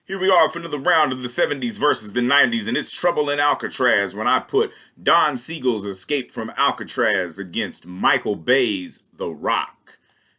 Here we are for another round of the 70s versus the 90s, and it's trouble in Alcatraz when I put Don Siegel's Escape from Alcatraz against Michael Bay's The Rock.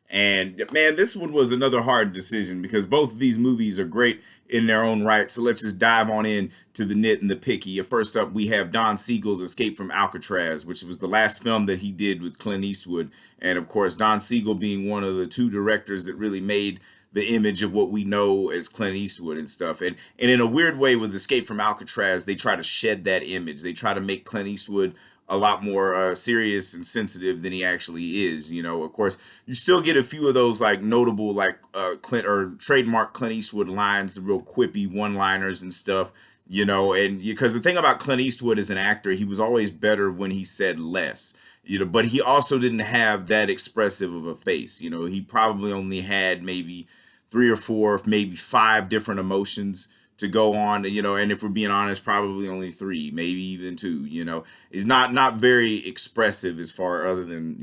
And man, this one was another hard decision because both of these movies are great in their own right. So let's just dive on in to the nit and the picky. First up, we have Don Siegel's Escape from Alcatraz, which was the last film that he did with Clint Eastwood. And of course, Don Siegel being one of the two directors that really made the image of what we know as Clint Eastwood and stuff. And in a weird way, with Escape from Alcatraz, they try to shed that image. They try to make Clint Eastwood a lot more serious and sensitive than he actually is. You know, of course, you still get a few of those like notable like Clint or trademark Clint Eastwood lines, the real quippy one-liners and stuff. You know, and because the thing about Clint Eastwood as an actor, he was always better when he said less. You know, but he also didn't have that expressive of a face. You know, he probably only had maybe three or four, maybe five different emotions to go on. You know, and if we're being honest, probably only three, maybe even two. You know, is not very expressive as far other than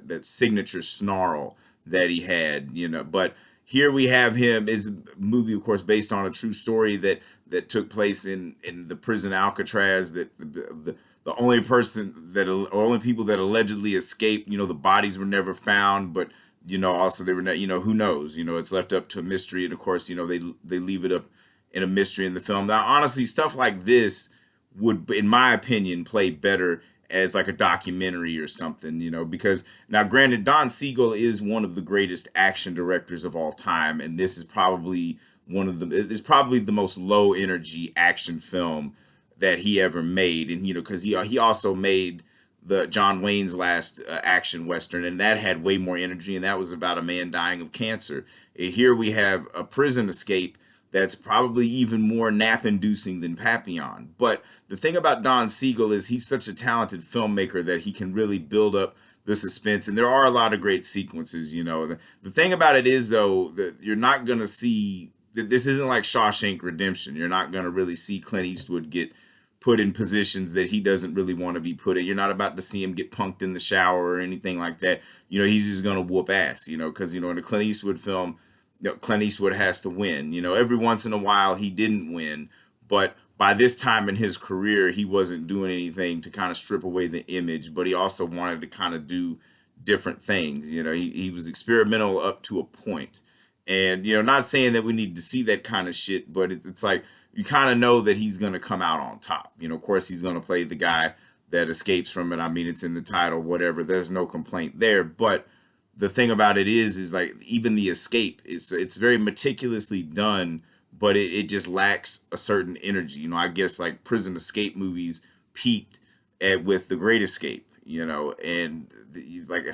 that signature snarl that he had. You know, but here we have him. Is a movie, of course, based on a true story that took place in the prison Alcatraz. That the only person that or only people that allegedly escaped. You know, the bodies were never found, but also they were not, who knows, it's left up to a mystery. And of course, they leave it up in a mystery in the film. Now, honestly, stuff like this would, in my opinion, play better as like a documentary or something, because now granted, Don Siegel is one of the greatest action directors of all time. And this is probably it's probably the most low energy action film that he ever made. And, cause he also made the John Wayne's last action western, and that had way more energy, and that was about a man dying of cancer. Here we have a prison escape that's probably even more nap-inducing than Papillon. But the thing about Don Siegel is he's such a talented filmmaker that he can really build up the suspense, and there are a lot of great sequences. The thing about it is, though, that you're not going to see, this isn't like Shawshank Redemption. You're not going to really see Clint Eastwood get put in positions that he doesn't really want to be put in. You're not about to see him get punked in the shower or anything like that. He's just going to whoop ass, because, in a Clint Eastwood film, Clint Eastwood has to win. Every once in a while he didn't win, but by this time in his career, he wasn't doing anything to kind of strip away the image, but he also wanted to kind of do different things. He was experimental up to a point. And, not saying that we need to see that kind of shit, but it's like, you kind of know that he's going to come out on top. Of course, he's going to play the guy that escapes from it. I mean, it's in the title, whatever. There's no complaint there. But the thing about it is like even the escape it's very meticulously done, but it just lacks a certain energy. I guess like prison escape movies peaked with The Great Escape. And like I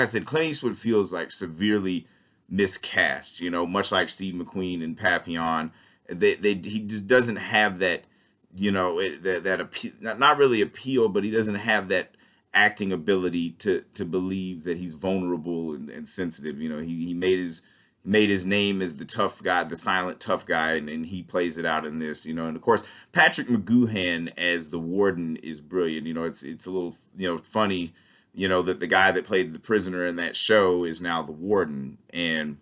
said, Clint Eastwood feels like severely miscast. Much like Steve McQueen and Papillon. He just doesn't have that, that appeal, not really appeal, but he doesn't have that acting ability to believe that he's vulnerable and sensitive. He made his name as the tough guy, the silent tough guy, and he plays it out in this. And of course Patrick McGoohan as the warden is brilliant. It's a little funny, that the guy that played the prisoner in that show is now the warden. And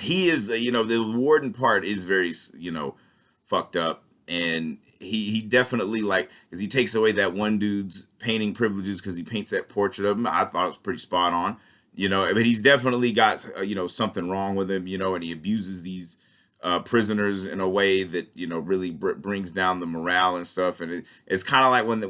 he is, the warden part is very, fucked up. And he definitely, like, because he takes away that one dude's painting privileges because he paints that portrait of him. I thought it was pretty spot on, but he's definitely got, something wrong with him, and he abuses these prisoners in a way that, really brings down the morale and stuff. And it's kind of like when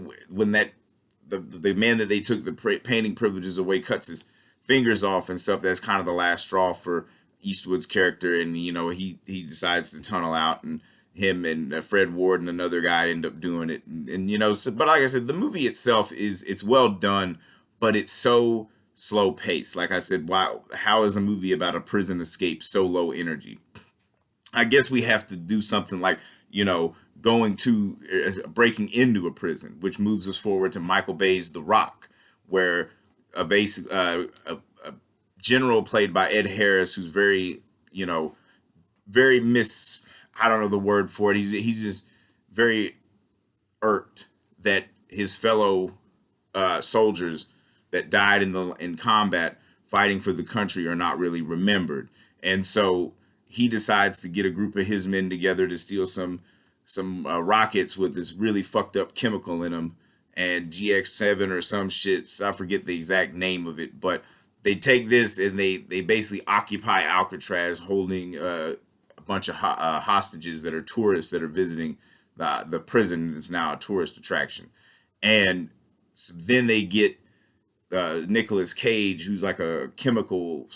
the man that they took the painting privileges away cuts his fingers off and stuff. That's kind of the last straw for Eastwood's character, and he decides to tunnel out, and him and Fred Ward and another guy end up doing it, and so, but like I said, the movie itself it's well done, but it's so slow paced. Like I said, wow, how is a movie about a prison escape so low energy? I guess we have to do something like going to breaking into a prison, which moves us forward to Michael Bay's The Rock, where a basic a general played by Ed Harris, who's very, very I don't know the word for it. He's just very irked that his fellow soldiers that died in combat fighting for the country are not really remembered. And so he decides to get a group of his men together to steal some rockets with this really fucked up chemical in them, and GX7 or some shit. So I forget the exact name of it, but they take this and they basically occupy Alcatraz, holding a bunch of hostages that are tourists that are visiting the prison that's now a tourist attraction. And so then they get Nicolas Cage, who's like a chemical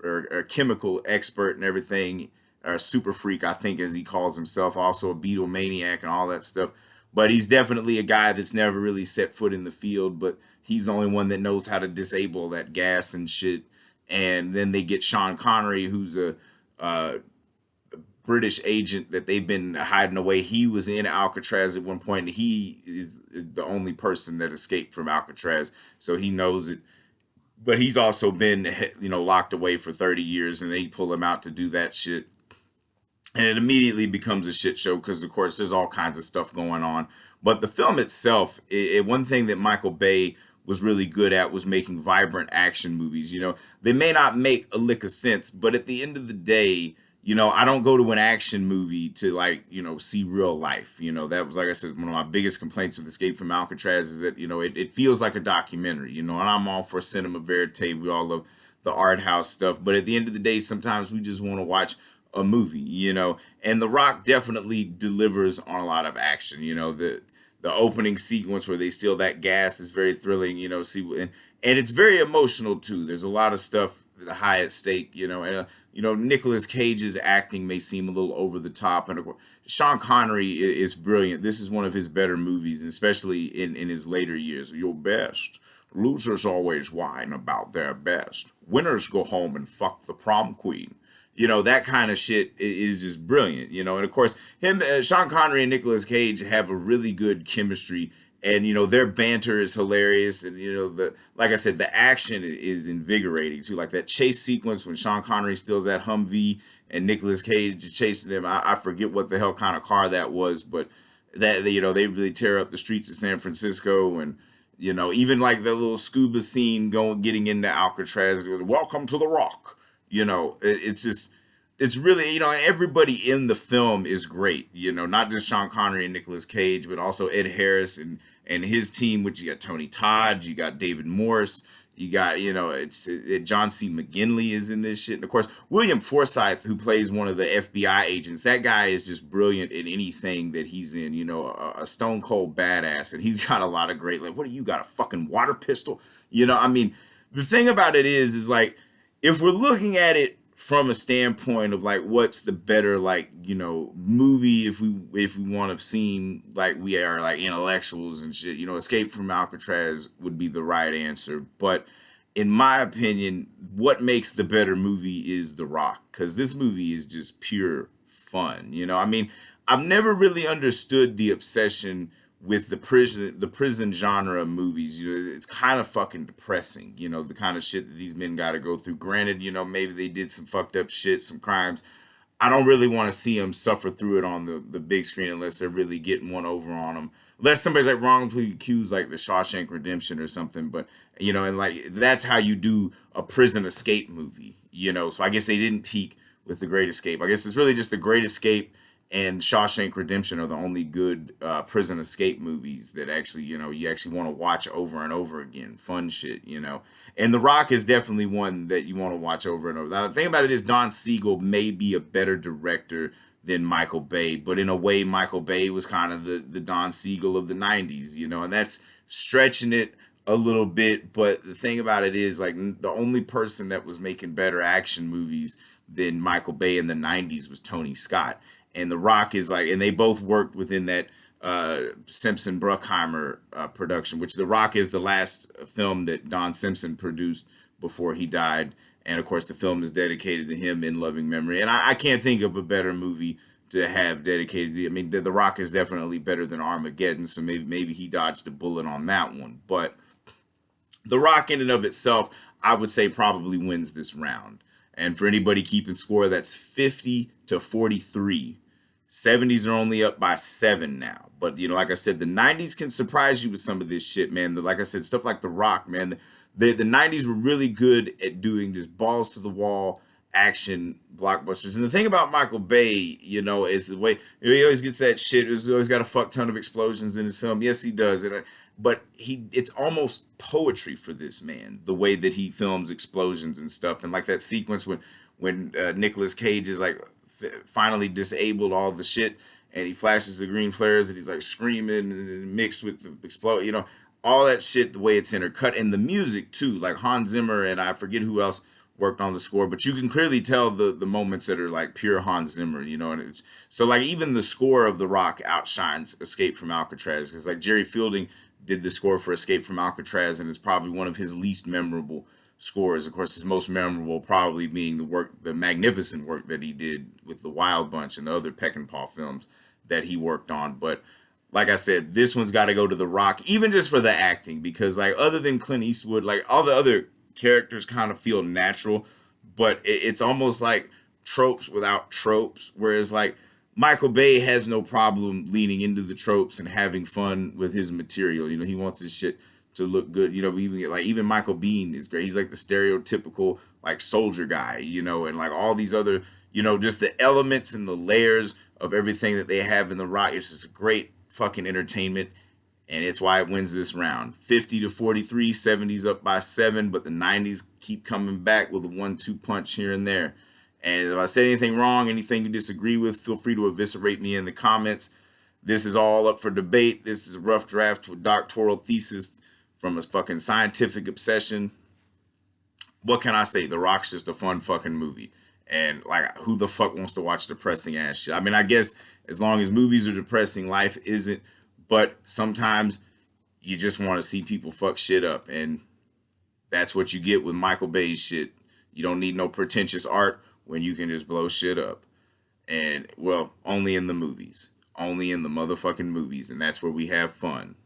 or a chemical expert and everything, or super freak, I think, as he calls himself, also a beetle maniac and all that stuff. But he's definitely a guy that's never really set foot in the field, but he's the only one that knows how to disable that gas and shit. And then they get Sean Connery, who's a British agent that they've been hiding away. He was in Alcatraz at one point, and he is the only person that escaped from Alcatraz, so he knows it. But he's also been, locked away for 30 years, and they pull him out to do that shit. And it immediately becomes a shit show because, of course, there's all kinds of stuff going on. But the film itself, one thing that Michael Bay was really good at was making vibrant action movies. They may not make a lick of sense, but at the end of the day, I don't go to an action movie to see real life. That was, like I said, one of my biggest complaints with Escape from Alcatraz is that, it feels like a documentary, and I'm all for cinema verite. We all love the art house stuff. But at the end of the day, sometimes we just want to watch a movie, and The Rock definitely delivers on a lot of action. The opening sequence where they steal that gas is very thrilling, and it's very emotional too. There's a lot of stuff high at stake, and Nicolas Cage's acting may seem a little over the top, and of course, Sean Connery is brilliant. This is one of his better movies, and especially in his later years. Your best. Losers always whine about their best. Winners go home and fuck the prom queen. That kind of shit is just brilliant, and of course, Sean Connery and Nicolas Cage have a really good chemistry, and their banter is hilarious, and like I said, the action is invigorating too. Like that chase sequence when Sean Connery steals that Humvee and Nicolas Cage is chasing them. I forget what the hell kind of car that was, but that they really tear up the streets of San Francisco, and even like the little scuba scene getting into Alcatraz. Welcome to the Rock. It's really, everybody in the film is great, not just Sean Connery and Nicolas Cage, but also Ed Harris and his team, which you got Tony Todd, you got David Morse, you got, John C. McGinley is in this shit. And of course, William Forsythe, who plays one of the FBI agents, that guy is just brilliant in anything that he's in, a stone cold badass. And he's got a lot of great, what do you got, a fucking water pistol? The thing about it is like, if we're looking at it from a standpoint of like what's the better movie, if we want to seem like we are like intellectuals and shit, Escape from Alcatraz would be the right answer. But in my opinion, what makes the better movie is The Rock, because this movie is just pure fun. I've never really understood the obsession with the prison genre of movies. It's kind of fucking depressing, the kind of shit that these men got to go through. Granted, maybe they did some fucked up shit, some crimes. I don't really want to see them suffer through it on the big screen unless they're really getting one over on them. Unless somebody's like wrongfully accused, like the Shawshank Redemption or something. But, and like that's how you do a prison escape movie, So I guess they didn't peak with The Great Escape. I guess it's really just The Great Escape and Shawshank Redemption are the only good prison escape movies that actually, you actually want to watch over and over again. Fun shit, And The Rock is definitely one that you want to watch over and over. Now, the thing about it is Don Siegel may be a better director than Michael Bay, but in a way, Michael Bay was kind of the Don Siegel of the 90s, and that's stretching it a little bit. But the thing about it is, like, the only person that was making better action movies than Michael Bay in the 90s was Tony Scott. And The Rock is like, and they both worked within that Simpson Bruckheimer production, which The Rock is the last film that Don Simpson produced before he died. And of course, the film is dedicated to him in loving memory. And I can't think of a better movie to have dedicated. I mean, The Rock is definitely better than Armageddon, so maybe he dodged a bullet on that one. But The Rock in and of itself, I would say probably wins this round. And for anybody keeping score, that's 50-43. 70s are only up by 7 now. But, like I said, the 90s can surprise you with some of this shit, man. Like I said, stuff like The Rock, man. The 90s were really good at doing just balls to the wall action blockbusters. And the thing about Michael Bay, you know, is the way he always gets that shit. He's always got a fuck ton of explosions in his film. Yes, he does. But it's almost poetry for this man, the way that he films explosions and stuff. And like that sequence when Nicolas Cage is like finally disabled all the shit, and he flashes the green flares, and he's like screaming and mixed with the explode, you know, all that shit, the way it's intercut, and the music too, like Hans Zimmer and I forget who else worked on the score, but you can clearly tell the moments that are like pure Hans Zimmer, you know. And it's so like even the score of The Rock outshines Escape from Alcatraz, because like Jerry Fielding did the score for Escape from Alcatraz, and it's probably one of his least memorable scores. Of course, his most memorable probably being the magnificent work that he did with the Wild Bunch and the other Peckinpah films that he worked on. But like I said, this one's got to go to The Rock, even just for the acting, because like other than Clint Eastwood, like all the other characters kind of feel natural, but it's almost like tropes without tropes, whereas like Michael Bay has no problem leaning into the tropes and having fun with his material. You know, he wants his shit to look good. You know, even Michael Biehn is great. He's like the stereotypical like soldier guy, you know, and like all these other, you know, just the elements and the layers of everything that they have in The Rock. It's just a great fucking entertainment, and it's why it wins this round. 50-43, 70s up by 7, but the 90s keep coming back with a 1-2 punch here and there. And if I said anything wrong, anything you disagree with, feel free to eviscerate me in the comments. This is all up for debate. This is a rough draft to a doctoral thesis from a fucking scientific obsession. What can I say? The Rock's just a fun fucking movie. And like, who the fuck wants to watch depressing ass shit? I mean, I guess as long as movies are depressing, life isn't. But sometimes you just want to see people fuck shit up. And that's what you get with Michael Bay's shit. You don't need no pretentious art when you can just blow shit up. And, well, only in the movies. Only in the motherfucking movies. And that's where we have fun.